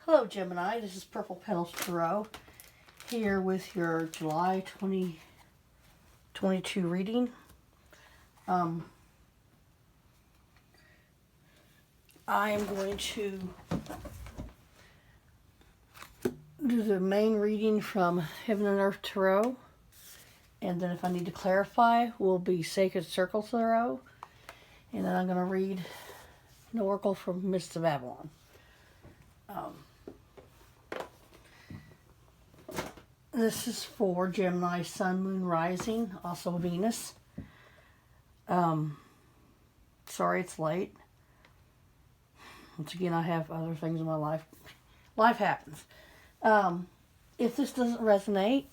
Hello Gemini, this is Purple Petals Tarot here with your July 2022 reading. I am going to do the main reading from Heaven and Earth Tarot, and then if I need to clarify, will be Sacred Circle Tarot, and then I'm going to read an oracle from Mists of Avalon. This is for Gemini, Sun, Moon, Rising, also Venus. Sorry it's late. Once again, I have other things in my life. Life happens. If this doesn't resonate,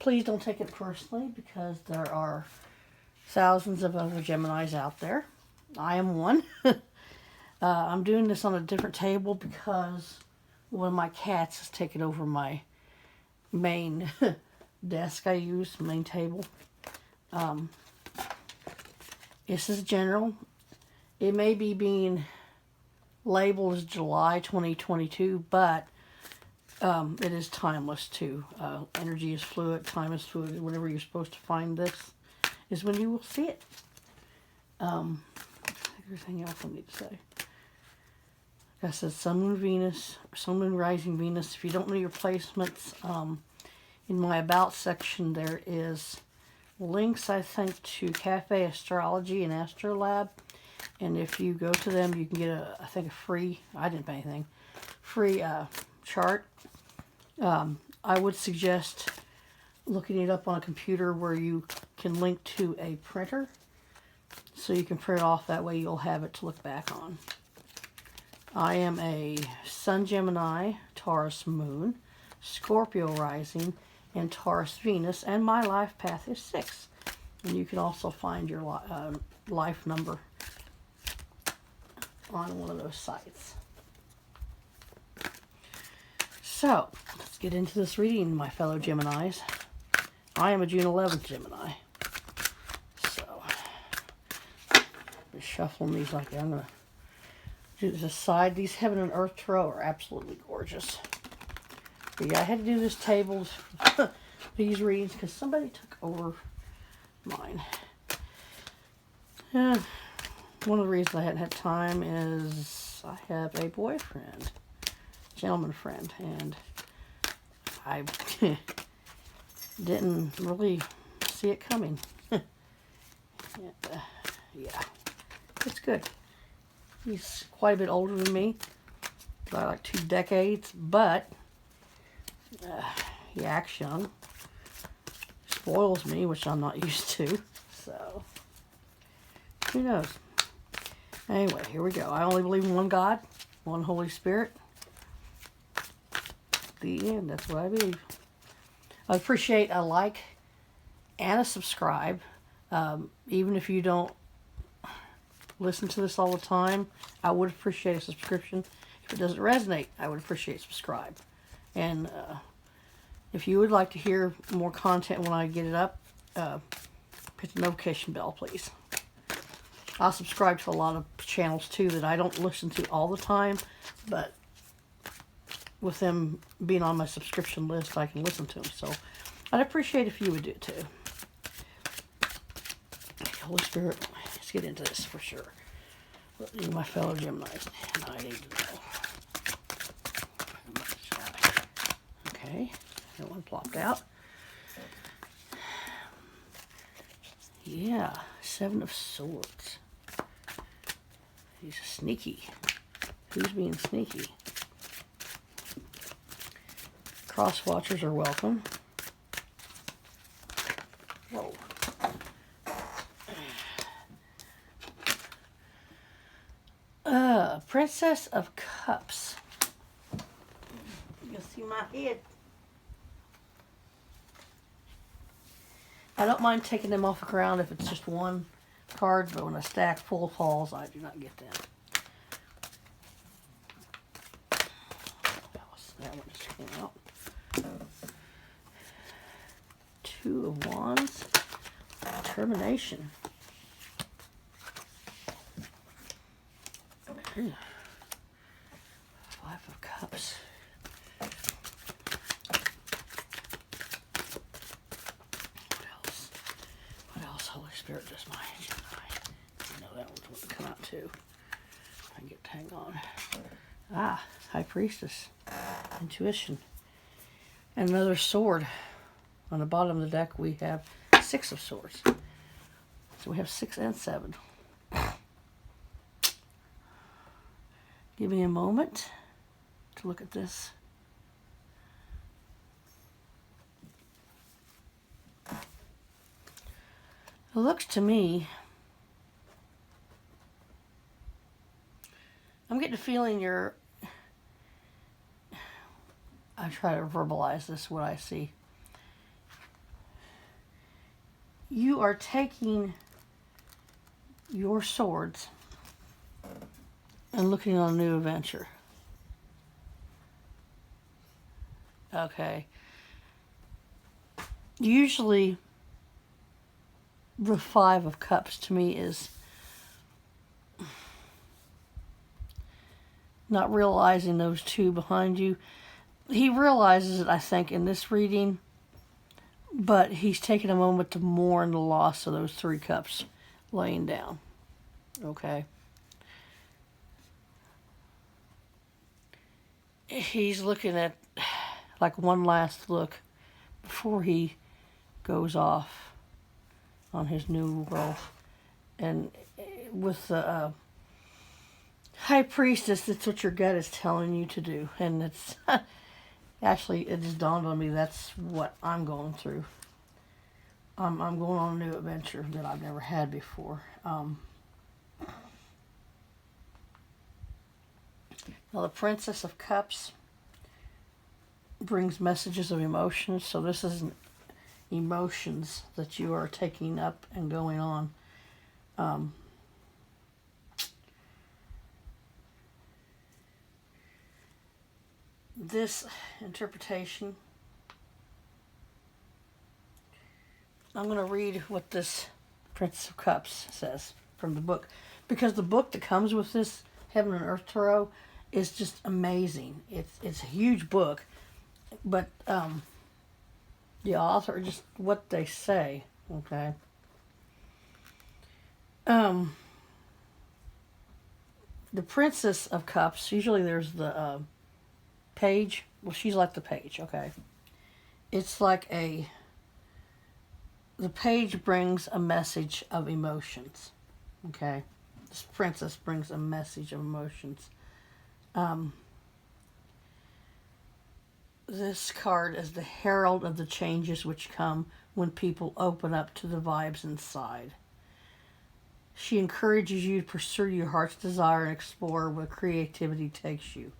please don't take it personally, because there are thousands of other Geminis out there. I am one. I'm doing this on a different table because one of my cats has taken over my main desk I use, main table. This is general. It may be being labeled as July 2022, but it is timeless too. Energy is fluid, time is fluid. Whenever you're supposed to find this is when you will see it. Everything else I need to say. Like I said, Sun, Moon, Venus, Sun, Moon, Rising, Venus. If you don't know your placements, in my About section there is links, I think, to Cafe Astrology and Astrolab. And if you go to them, you can get I think a free, I didn't pay anything, free chart. I would suggest looking it up on a computer where you can link to a printer, so you can print it off. That way you'll have it to look back on. I am a Sun Gemini, Taurus Moon, Scorpio Rising, and Taurus Venus, and my life path is 6. And you can also find your life number on one of those sites. So, let's get into this reading, my fellow Geminis. I am a June 11th Gemini. So, I'm shuffling these like I'm going to do this aside. These Heaven and Earth Tarot are absolutely gorgeous. But yeah, I had to do this table, these readings, because somebody took over mine. One of the reasons I hadn't had time is I have a boyfriend, gentleman friend, and I didn't really see it coming. Yeah, it's good. He's quite a bit older than me, by like 2 decades, but he acts young. Spoils me, which I'm not used to, so who knows. Anyway, here we go. I only believe in one God, one Holy Spirit. The end. That's what I believe. I appreciate a like and a subscribe. Even if you don't listen to this all the time, I would appreciate a subscription. If it doesn't resonate, I would appreciate subscribe. And if you would like to hear more content when I get it up, hit the notification bell, please. I'll subscribe to a lot of channels too that I don't listen to all the time, but with them being on my subscription list, I can listen to them. So I'd appreciate if you would do it too. Holy Spirit, let's get into this for sure. My fellow Geminis, I need to know. Okay, that one plopped out. Yeah, 7 of Swords. He's sneaky. Who's being sneaky? Cross watchers are welcome. Whoa. Princess of Cups. You can see my head. I don't mind taking them off the ground if it's just one card, but when a stack full falls, I do not get them. That one just came out. 2 of Wands. Determination. Okay. 5 of Cups. Spirit does my Gemini. I know that one's what to come out too. I can get hang on. Ah, High Priestess. Intuition. And another sword. On the bottom of the deck we have 6 of swords. So we have 6 and 7. Give me a moment to look at this. It looks to me, I'm getting a feeling you're, I try to verbalize this, what I see. You are taking your swords and looking on a new adventure. Okay. Usually, the 5 of Cups to me is not realizing those 2 behind you. He realizes it, I think, in this reading, but he's taking a moment to mourn the loss of those 3 cups laying down. Okay. He's looking at like one last look before he goes off on his new role. And with the High Priestess, that's what your gut is telling you to do. And it's actually, it just dawned on me that's what I'm going through. I'm going on a new adventure that I've never had before. Now the Princess of Cups brings messages of emotions. So this is emotions that you are taking up and going on. This interpretation, I'm going to read what this Princess of Cups says from the book, because the book that comes with this Heaven and Earth Tarot is just amazing. It's a huge book, but the author, just what they say, okay. The Princess of Cups, usually there's the page. Well, she's like the page, okay. It's like the page brings a message of emotions, okay. This princess brings a message of emotions. This card is the herald of the changes which come when people open up to the vibes inside. She encourages you to pursue your heart's desire and explore where creativity takes you.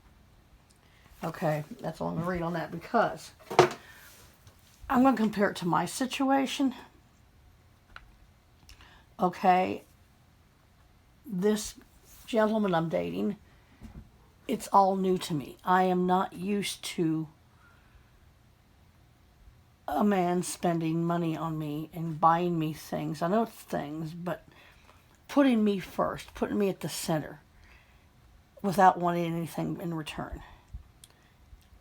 Okay, that's all I'm going to read on that, because I'm going to compare it to my situation. Okay, this gentleman I'm dating, it's all new to me. I am not used to a man spending money on me and buying me things. I know it's things, but putting me first, putting me at the center without wanting anything in return.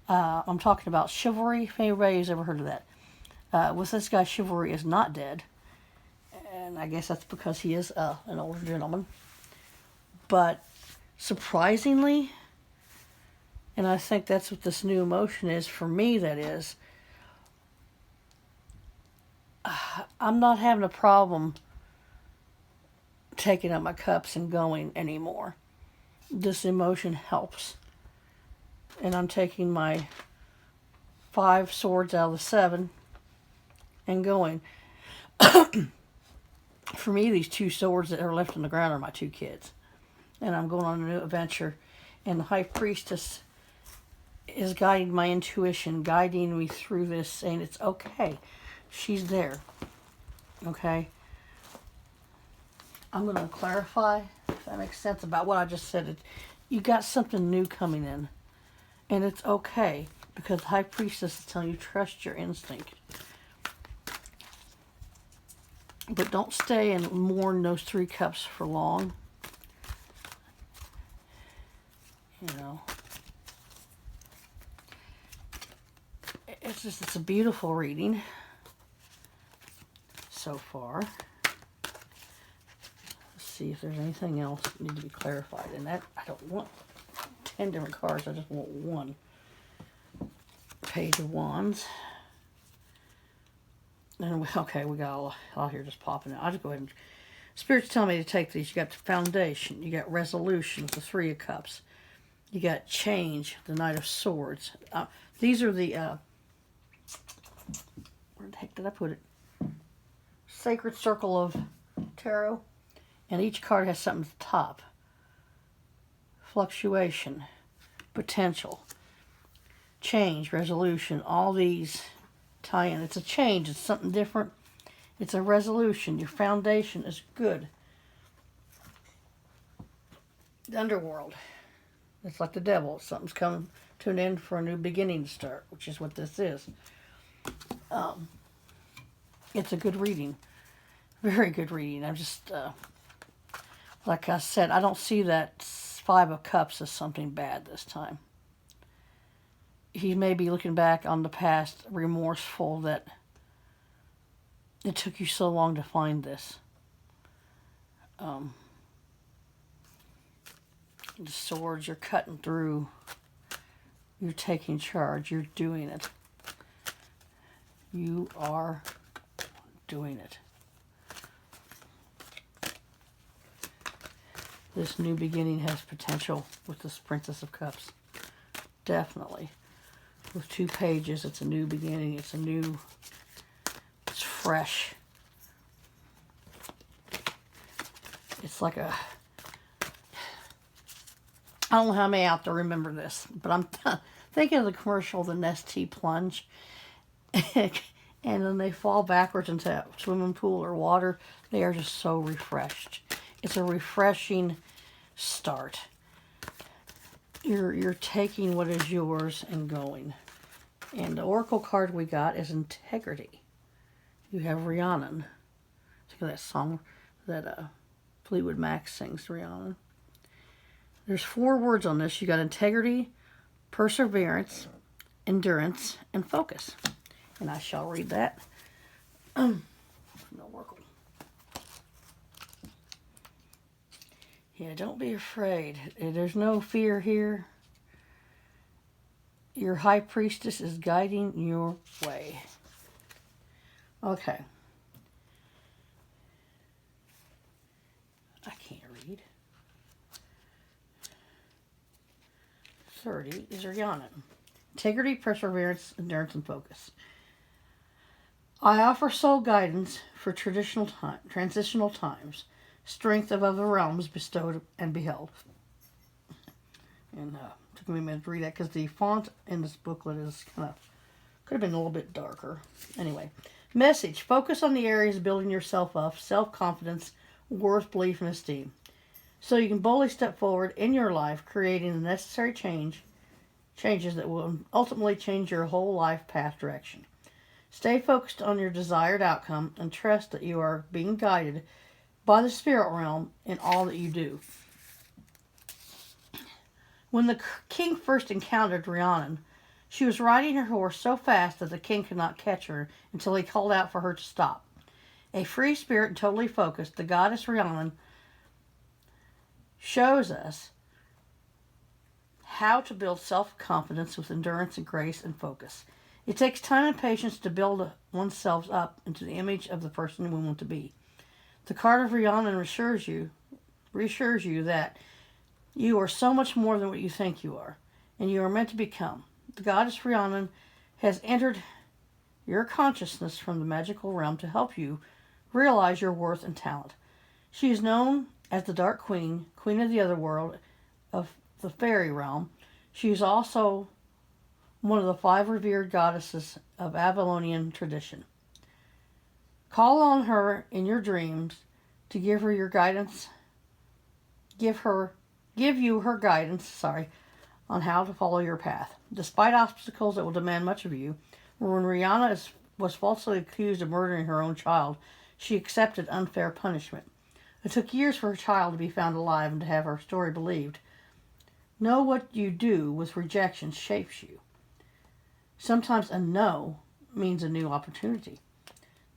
I'm talking about chivalry, if anybody's ever heard of that. With this guy, chivalry is not dead. And I guess that's because he is an older gentleman. But surprisingly, and I think that's what this new emotion is, for me that is, I'm not having a problem taking up my cups and going anymore. This emotion helps. And I'm taking my 5 swords out of the 7 and going. For me, these 2 swords that are left on the ground are my 2 kids. And I'm going on a new adventure. And the High Priestess is guiding my intuition, guiding me through this, saying it's okay. She's there. Okay? I'm going to clarify, if that makes sense, about what I just said. You got something new coming in. And it's okay, because the High Priestess is telling you trust your instinct. But don't stay and mourn those 3 cups for long. You know. It's a beautiful reading so far. see if there's anything else that needs to be clarified. And that, I don't want 10 different cards. I just want one. Page of Wands. And okay, we got all here just popping out. I'll just go ahead and... Spirit's telling me to take these. You got the Foundation. You got Resolution, the Three of Cups. You got Change, the Knight of Swords. These are the... where the heck did I put it? Sacred Circle of Tarot. And each card has something at the top. Fluctuation. Potential. Change. Resolution. All these tie in. It's a change. It's something different. It's a resolution. Your foundation is good. The underworld. It's like the devil. Something's coming to an end for a new beginning to start, which is what this is. It's a good reading. Very good reading. I'm just, like I said, I don't see that Five of Cups as something bad this time. He may be looking back on the past, remorseful that it took you so long to find this. The swords, you're cutting through. You're taking charge. You're doing it. You are doing it. This new beginning has potential with this Princess of Cups. Definitely. With 2 pages, it's a new beginning. It's fresh. It's like a... I don't know how many out there remember this, but I'm thinking of the commercial, the Nestea plunge. And then they fall backwards into a swimming pool or water. They are just so refreshed. It's a refreshing start. You're taking what is yours and going. And the oracle card we got is Integrity. You have Rhiannon. Think of that song that Fleetwood Mac sings, Rhiannon. There's 4 words on this. You got integrity, perseverance, endurance, and focus. And I shall read that. No oracle. Yeah, don't be afraid. There's no fear here. Your high priestess is guiding your way. Okay. I can't read. 30 is Rhiannon. Integrity, perseverance, endurance, and focus. I offer soul guidance for transitional times. Strength above the realms bestowed and beheld. And took me a minute to read that because the font in this booklet is kind of, could have been a little bit darker. Anyway, message. Focus on the areas building yourself up, self-confidence, worth, belief, and esteem. So you can boldly step forward in your life, creating the necessary changes that will ultimately change your whole life path direction. Stay focused on your desired outcome and trust that you are being guided by the spirit realm in all that you do. When the king first encountered Rhiannon, she was riding her horse so fast that the king could not catch her until he called out for her to stop. A free spirit and totally focused, the goddess Rhiannon shows us how to build self-confidence with endurance and grace and focus. It takes time and patience to build oneself up into the image of the person we want to be. The card of Rhiannon reassures you that you are so much more than what you think you are, and you are meant to become. The goddess Rhiannon has entered your consciousness from the magical realm to help you realize your worth and talent. She is known as the Dark Queen, Queen of the Otherworld, of the fairy realm. She is also one of the 5 revered goddesses of Babylonian tradition. Call on her in your dreams to give her your guidance. Give you her guidance, on how to follow your path. Despite obstacles that will demand much of you, when Rhiannon was falsely accused of murdering her own child, she accepted unfair punishment. It took years for her child to be found alive and to have her story believed. Know what you do with rejection shapes you. Sometimes a no means a new opportunity.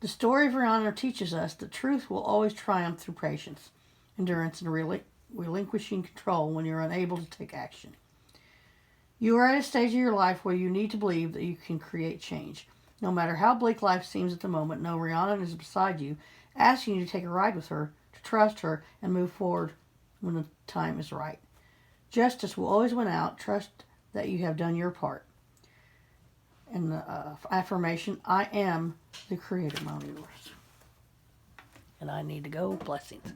The story of Rhiannon teaches us that truth will always triumph through patience. endurance, and relinquishing control when you're unable to take action. You are at a stage of your life where you need to believe that you can create change. No matter how bleak life seems at the moment, know Rihanna is beside you, asking you to take a ride with her, to trust her, and move forward when the time is right. Justice will always win out. Trust that you have done your part. And the affirmation, I am the creator of my universe. And I need to go. Blessings.